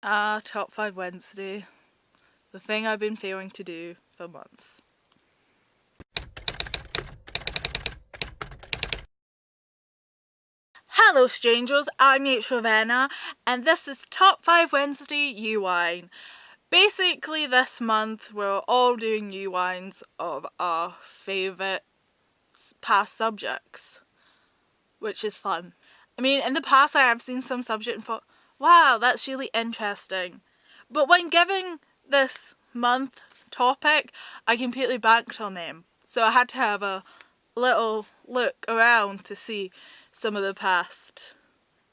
Top 5 Wednesday. The thing I've been failing to do for months. Hello strangers, I'm H. Ravenna, and this is Top 5 Wednesday U-Wine. Basically this month we're all doing U-Wines of our favourite past subjects, which is fun. I mean, in the past I have seen some subject and thought, wow, that's really interesting. But when giving this month topic, I completely banked on them. So I had to have a little look around to see some of the past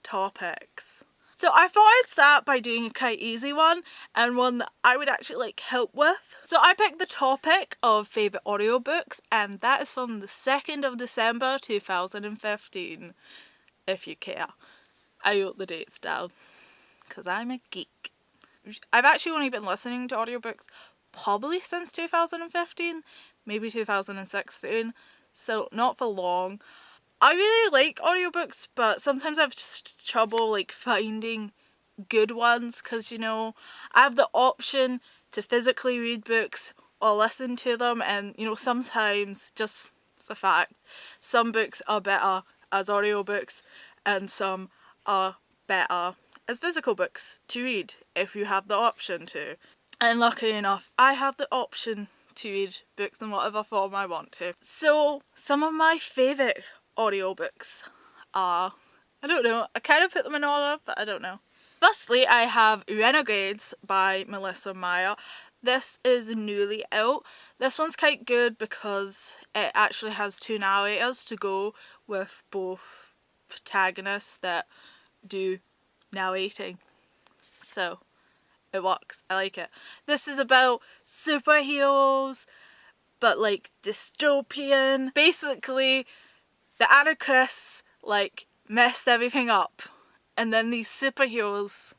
topics. So I thought I'd start by doing a quite easy one and one that I would actually like help with. So I picked the topic of favourite audiobooks, and that is from the 2nd of December 2015, if you care. I wrote the dates down because I'm a geek. I've actually only been listening to audiobooks probably since 2015, maybe 2016, so not for long. I really like audiobooks, but sometimes I have just trouble like finding good ones because, you know, I have the option to physically read books or listen to them, and, you know, sometimes, just it's a fact, some books are better as audiobooks and some are better as physical books to read if you have the option to. And luckily enough, I have the option to read books in whatever form I want to. So some of my favourite audiobooks are, I don't know, I kind of put them in order, but I don't know. Firstly, I have Renegades by Marissa and Meyer. This is newly out. This one's quite good because it actually has 2 narrators to go with both protagonists that do narrating. So it works. I like it. This is about superheroes, but like dystopian. Basically, the anarchists like messed everything up, and then these superheroes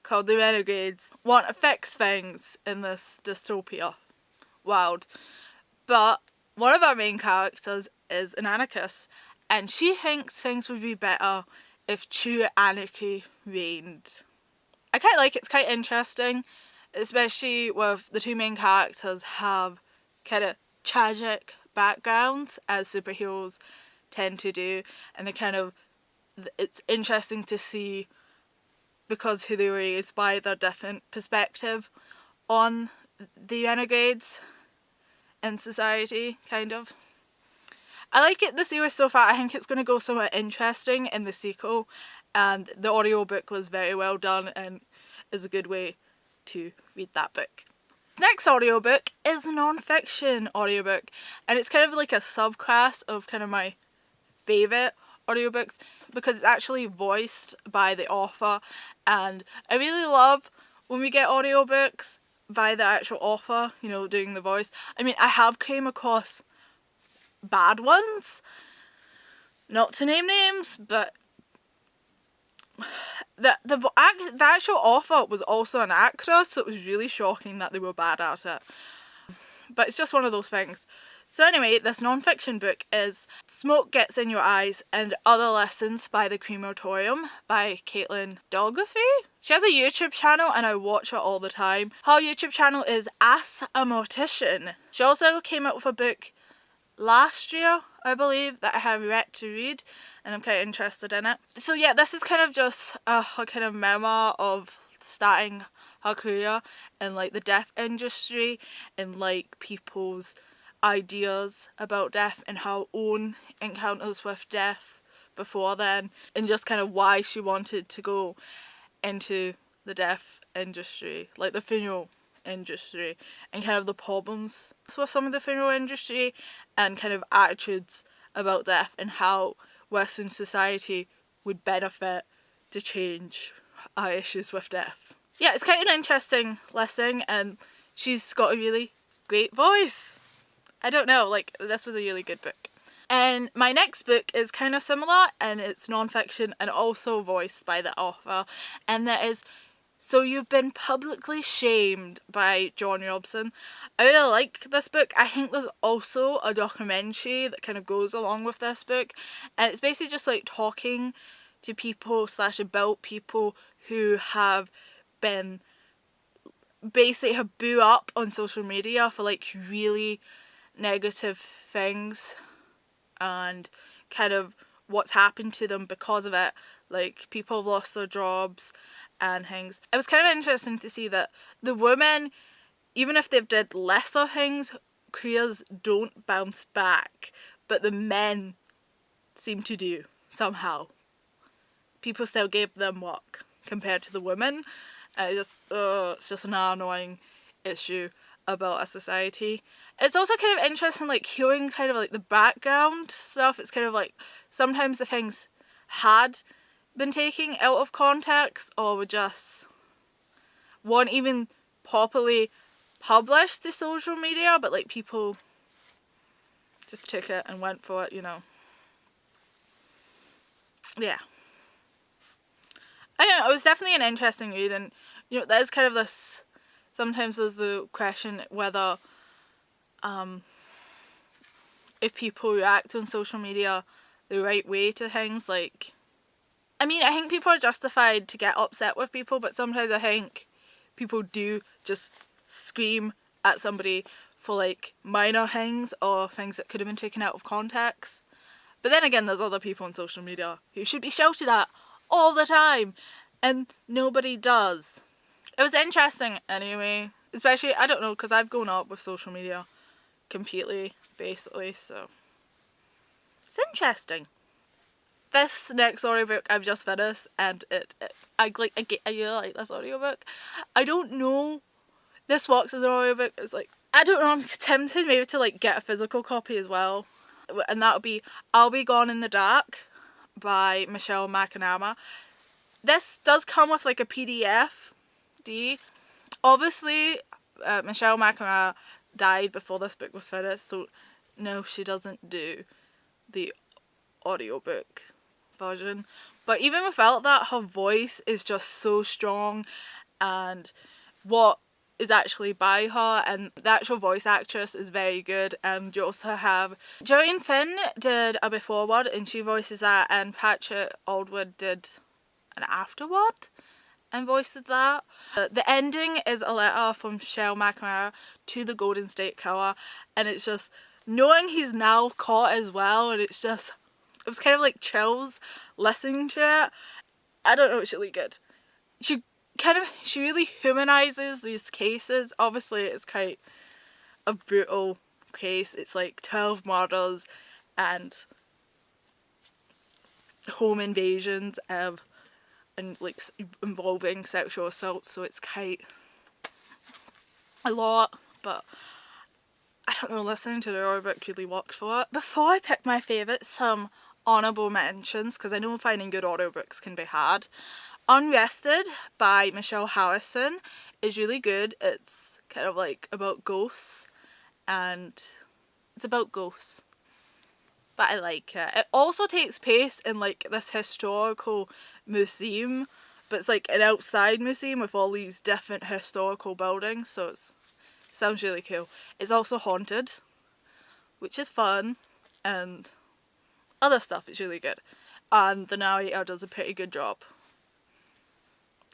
called the Renegades want to fix things in this dystopia world. But one of our main characters is an anarchist, and she thinks things would be better if true anarchy reigned. I quite like it. It's quite interesting, especially with the 2 main characters have kind of tragic backgrounds, as superheroes tend to do, and it's interesting to see, because who they were raised by, their different perspective on the renegades in society, kind of. I like it, the series so far. I think it's going to go somewhere interesting in the sequel, and the audiobook was very well done and is a good way to read that book. Next audiobook is a non-fiction audiobook, and it's kind of like a subclass of kind of my favourite audiobooks because it's actually voiced by the author, and I really love when we get audiobooks by the actual author, you know, doing the voice. I mean, I have came across bad ones, not to name names, but the actual author was also an actor, so it was really shocking that they were bad at it. But it's just one of those things. So anyway, this non-fiction book is Smoke Gets in Your Eyes and Other Lessons by the Crematorium by Caitlin Doughty. She has a YouTube channel and I watch her all the time. Her YouTube channel is Ask a Mortician. She also came out with a book last year, I believe, that I have yet to read, and I'm quite interested in it. So yeah, this is kind of just a kind of memoir of starting her career in like the deaf industry and like people's ideas about death and her own encounters with death before then, and just kind of why she wanted to go into the deaf industry, like the funeral industry, and kind of the problems with some of the funeral industry and kind of attitudes about death and how Western society would benefit to change our issues with death. Yeah, it's kind of an interesting lesson, and she's got a really great voice. I don't know, like, this was a really good book. And my next book is kind of similar, and it's non-fiction and also voiced by the author, and that is So You've Been Publicly Shamed by John Robson. I really like this book. I think there's also a documentary that kind of goes along with this book, and it's basically just like talking to people / about people who have been basically have blew up on social media for like really negative things and kind of what's happened to them because of it. Like, people have lost their jobs and things. It was kind of interesting to see that the women, even if they've did lesser things, careers don't bounce back, but the men seem to do somehow. People still gave them work compared to the women. It's just an annoying issue about a society. It's also kind of interesting, like, hearing kind of like the background stuff. It's kind of like sometimes the things had been taken out of context or were just weren't even properly published to social media, but like people just took it and went for it, you know. Yeah. I don't know, it was definitely an interesting read, and you know, there's kind of this, sometimes there's the question whether if people react on social media the right way to things. Like, I mean, I think people are justified to get upset with people, but sometimes I think people do just scream at somebody for like minor things or things that could have been taken out of context. But then again, there's other people on social media who should be shouted at all the time, and nobody does. It was interesting anyway, especially, I don't know, because I've grown up with social media completely, basically, so it's interesting. This next audiobook I've just finished, and I really like this audiobook. I don't know, this works as an audiobook. It's like, I don't know, I'm tempted maybe to like get a physical copy as well, and that'll be I'll Be Gone in the Dark by McNamara. This does come with like a PDF. Obviously, McNamara died before this book was finished, so no, she doesn't do the audiobook version. But even without that, her voice is just so strong, and what is actually by her, and the actual voice actress is very good. And you also have Gillian Finn did a before-word and she voices that, and Patrick Aldwood did an afterword and voiced that. The ending is a letter from McNamara to the Golden State Killer, and it's just knowing he's now caught as well, and it was kind of like chills listening to it. I don't know, it's really good. She really humanizes these cases. Obviously it's quite a brutal case. It's like 12 murders and home invasions and like involving sexual assault, so it's quite a lot, but I don't know, listening to the audiobook really worked for it. Before I pick my favourites, some honourable mentions, because I know finding good audiobooks can be hard. Unrested by Michelle Harrison is really good. It's kind of like about ghosts, and it's about ghosts, but I like it. It also takes place in like this historical museum, but it's like an outside museum with all these different historical buildings, so it sounds really cool. It's also haunted, which is fun, and other stuff is really good, and the narrator does a pretty good job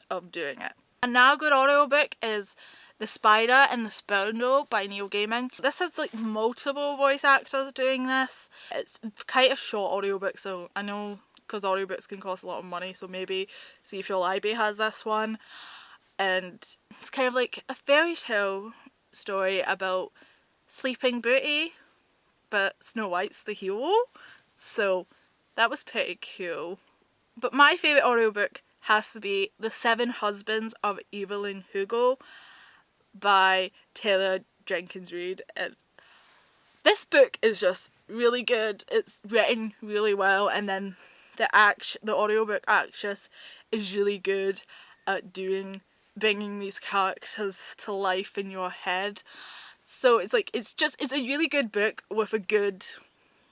of doing it. A now good audiobook is The Spider and the Spindle by Neil Gaiman. This has like multiple voice actors doing this. It's quite a short audiobook, so I know, because audiobooks can cost a lot of money, so maybe see if your library has this one. And it's kind of like a fairy tale story about Sleeping Beauty, but Snow White's the hero, so that was pretty cool. But my favourite audiobook has to be The Seven Husbands of Evelyn Hugo by Taylor Jenkins Reid. And this book is just really good. It's written really well, and then the audiobook actress is really good at bringing these characters to life in your head. So it's like, it's a really good book with a good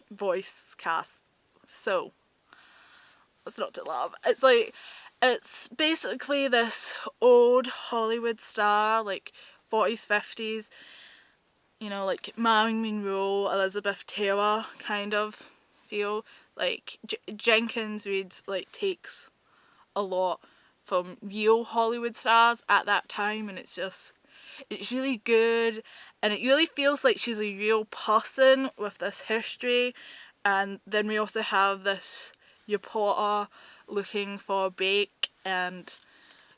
voice cast. So what's not to love? It's basically this old Hollywood star, like 40s, 50s, you know, like Marilyn Monroe, Elizabeth Taylor kind of feel. Like Jenkins Reid like takes a lot from real Hollywood stars at that time, and it's really good, and it really feels like she's a real person with this history. And then we also have this reporter looking for a break and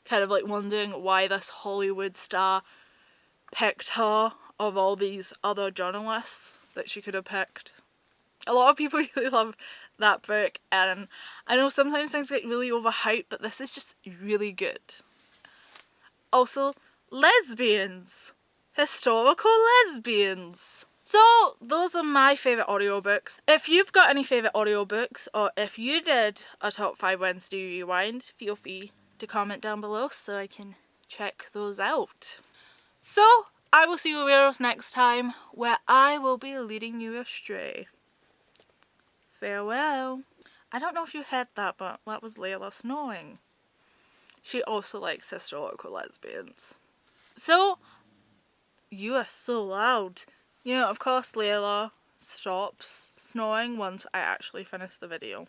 kind of like wondering why this Hollywood star picked her of all these other journalists that she could have picked. A lot of people really love that book, and I know sometimes things get really overhyped, but this is just really good. Also, lesbians. Historical lesbians. So, those are my favourite audiobooks. If you've got any favourite audiobooks, or if you did a Top 5 Wednesday Rewind, feel free to comment down below so I can check those out. So, I will see you weirdos next time, where I will be leading you astray. Farewell. I don't know if you heard that, but that was Layla snoring. She also likes historical lesbians. So, you are so loud. You know, of course Layla stops snoring once I actually finish the video.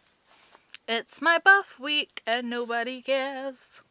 It's my birth week and nobody cares.